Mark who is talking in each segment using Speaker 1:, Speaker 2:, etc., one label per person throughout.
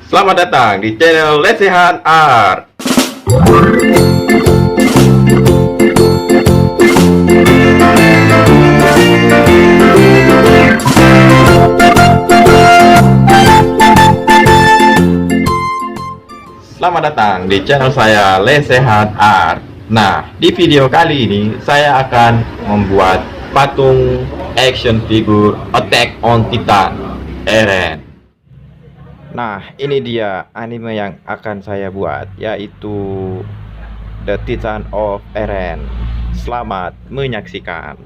Speaker 1: Selamat datang di channel Lesehan Art. Selamat datang di channel saya Lesehan Art. Nah, di video kali ini saya akan membuat patung action figure Attack on Titan Eren. Nah, ini dia anime yang akan saya buat, yaitu The Titan of Eren. Selamat menyaksikan.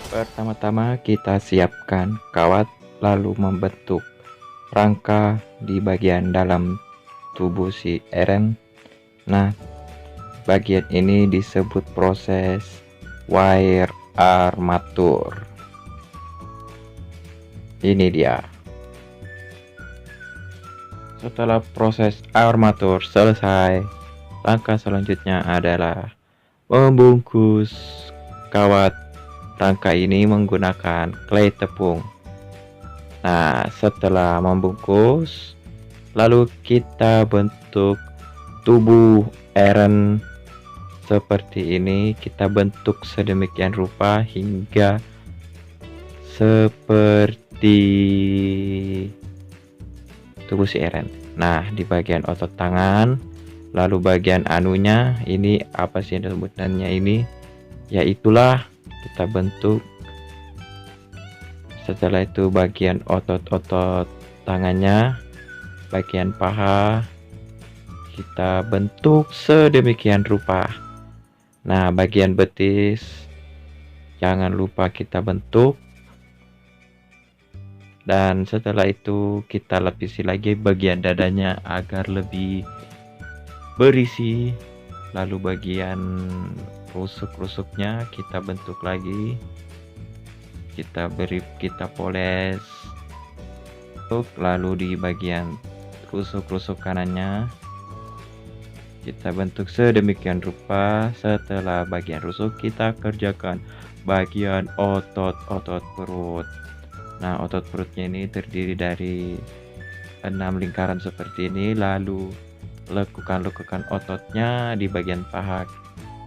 Speaker 1: Pertama-tama kita siapkan kawat, lalu membentuk rangka di bagian dalam tubuh si Eren. Nah, bagian ini disebut proses wire armatur. Ini dia. Setelah proses armatur selesai, langkah selanjutnya adalah membungkus kawat rangka ini menggunakan clay tepung. Nah, setelah membungkus, lalu kita bentuk tubuh Eren seperti ini. Kita bentuk sedemikian rupa hingga seperti tubuh si Eren. Nah, di bagian otot tangan, lalu bagian anunya ini apa sih sebutannya ini? Yaitulah kita bentuk. Setelah itu bagian otot-otot tangannya, bagian paha kita bentuk sedemikian rupa. Nah, bagian betis jangan lupa kita bentuk. Dan setelah itu kita lapisi lagi bagian dadanya agar lebih berisi. Lalu bagian rusuk-rusuknya kita bentuk lagi. Kita poles. Lalu di bagian rusuk-rusuk kanannya kita bentuk sedemikian rupa. Setelah bagian rusuk, kita kerjakan bagian otot-otot perut. Nah, otot perutnya ini terdiri dari 6 lingkaran seperti ini. Lalu lekukan-lekukan ototnya di bagian paha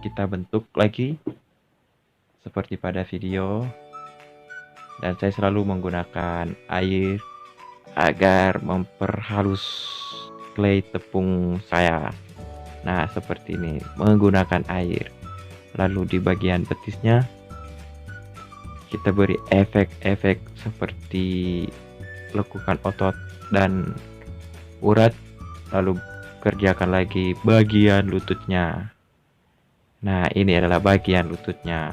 Speaker 1: kita bentuk lagi seperti pada video. Dan saya selalu menggunakan air agar memperhalus clay tepung saya. Nah, seperti ini menggunakan air. Lalu di bagian betisnya kita beri efek-efek seperti lekukan otot dan urat. Lalu kerjakan lagi bagian lututnya. Nah, ini adalah bagian lututnya.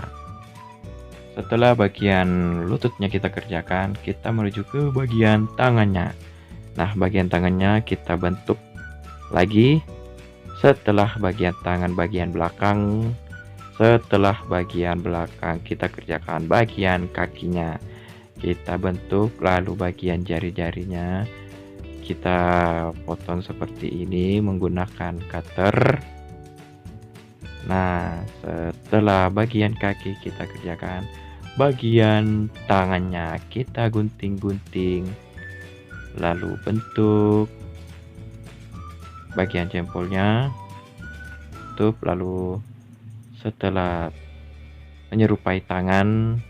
Speaker 1: Setelah bagian lututnya kita kerjakan, kita menuju ke bagian tangannya. Nah, bagian tangannya kita bentuk lagi. Setelah bagian tangan bagian belakang, kita kerjakan bagian kakinya. Kita bentuk, lalu bagian jari-jarinya kita potong seperti ini menggunakan cutter. Nah, setelah bagian kaki kita kerjakan bagian tangannya, kita gunting-gunting, lalu bentuk bagian jempolnya, lalu setelah menyerupai tangan,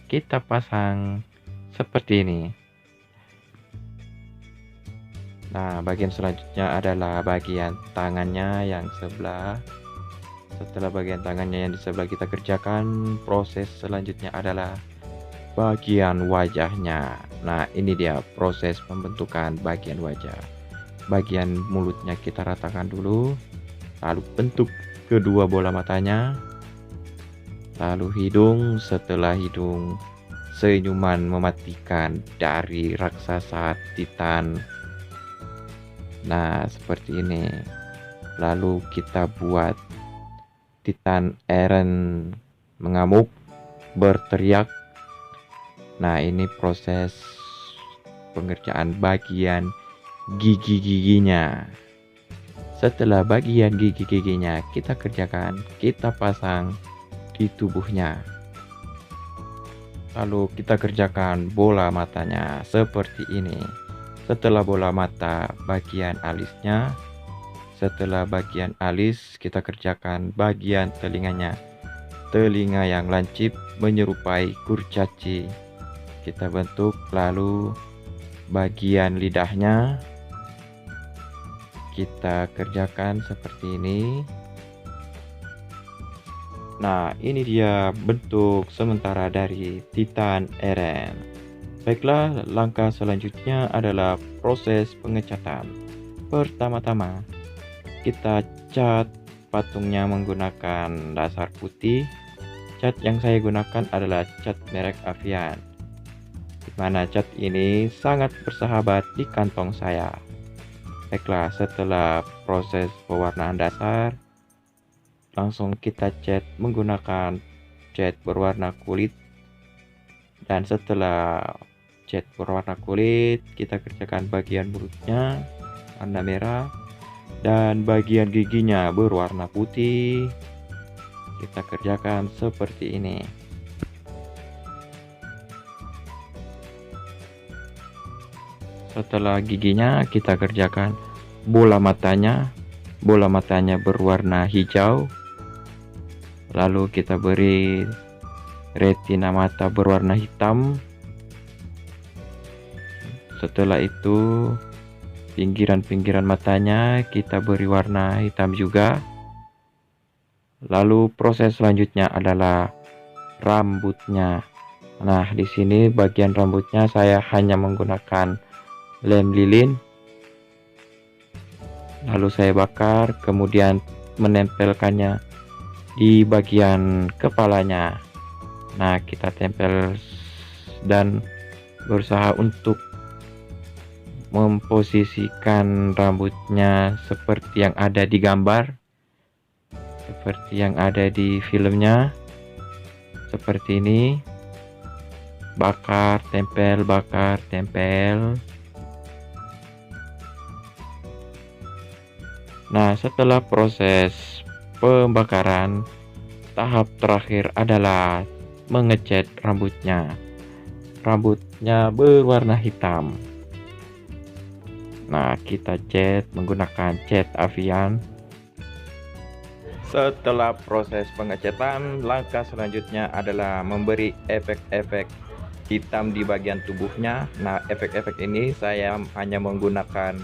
Speaker 1: kita pasang seperti ini. Nah, bagian selanjutnya adalah bagian tangannya yang sebelah. Setelah bagian tangannya yang di sebelah kita kerjakan, proses selanjutnya adalah bagian wajahnya. Nah, ini dia proses pembentukan bagian wajah. Bagian mulutnya kita ratakan dulu, lalu bentuk kedua bola matanya, lalu hidung. Setelah hidung
Speaker 2: senyuman mematikan dari raksasa Titan. Nah, seperti ini. Lalu kita buat Titan Eren mengamuk, berteriak. Nah, ini proses pengerjaan bagian gigi-giginya. Setelah bagian gigi-giginya kita kerjakan, kita pasang di tubuhnya. Lalu kita kerjakan bola matanya seperti ini. Setelah bola mata, bagian alisnya. Setelah bagian alis, kita kerjakan bagian telinganya. Telinga yang lancip menyerupai kurcaci. Kita bentuk, lalu bagian lidahnya kita kerjakan seperti ini. Nah, ini dia bentuk sementara dari Titan Eren. Baiklah, langkah selanjutnya adalah proses pengecatan. Pertama-tama, kita cat patungnya menggunakan dasar putih. Cat yang saya gunakan adalah cat merek Avian, di mana cat ini sangat bersahabat di kantong saya. Baiklah, setelah proses pewarnaan dasar, langsung kita cat menggunakan cat berwarna kulit. Dan setelah cat berwarna kulit, kita kerjakan bagian mulutnya warna merah dan bagian giginya berwarna putih. Kita kerjakan seperti ini. Setelah giginya kita kerjakan bola matanya. Bola matanya berwarna hijau. Lalu kita beri retina mata berwarna hitam. Setelah itu pinggiran-pinggiran matanya kita beri warna hitam juga. Lalu proses selanjutnya adalah rambutnya. Nah, di sini bagian rambutnya saya hanya menggunakan lem lilin. Lalu saya bakar, kemudian menempelkannya di bagian kepalanya. Nah, kita tempel dan berusaha untuk memposisikan rambutnya seperti yang ada di gambar, seperti yang ada di filmnya. Seperti ini. Bakar, tempel, bakar, tempel. Nah, setelah proses pembakaran, tahap terakhir adalah mengecat rambutnya. Rambutnya berwarna hitam. Nah, kita cat menggunakan cat Avian. Setelah proses pengecatan, langkah selanjutnya adalah memberi efek-efek hitam di bagian tubuhnya. Nah, efek-efek ini saya hanya menggunakan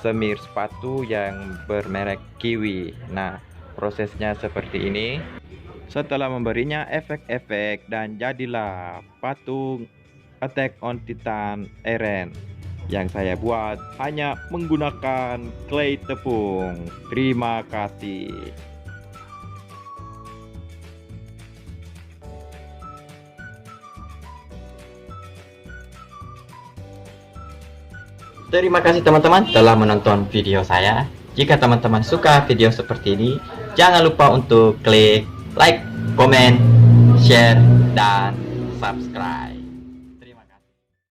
Speaker 2: semir sepatu yang bermerek Kiwi. Nah, prosesnya seperti ini. Setelah memberinya efek-efek dan jadilah patung Attack on Titan Eren yang saya buat hanya menggunakan clay tepung. Terima kasih.
Speaker 1: Terima kasih teman-teman telah menonton video saya. Jika teman-teman suka video seperti ini, jangan lupa untuk klik like, komen, share, dan subscribe.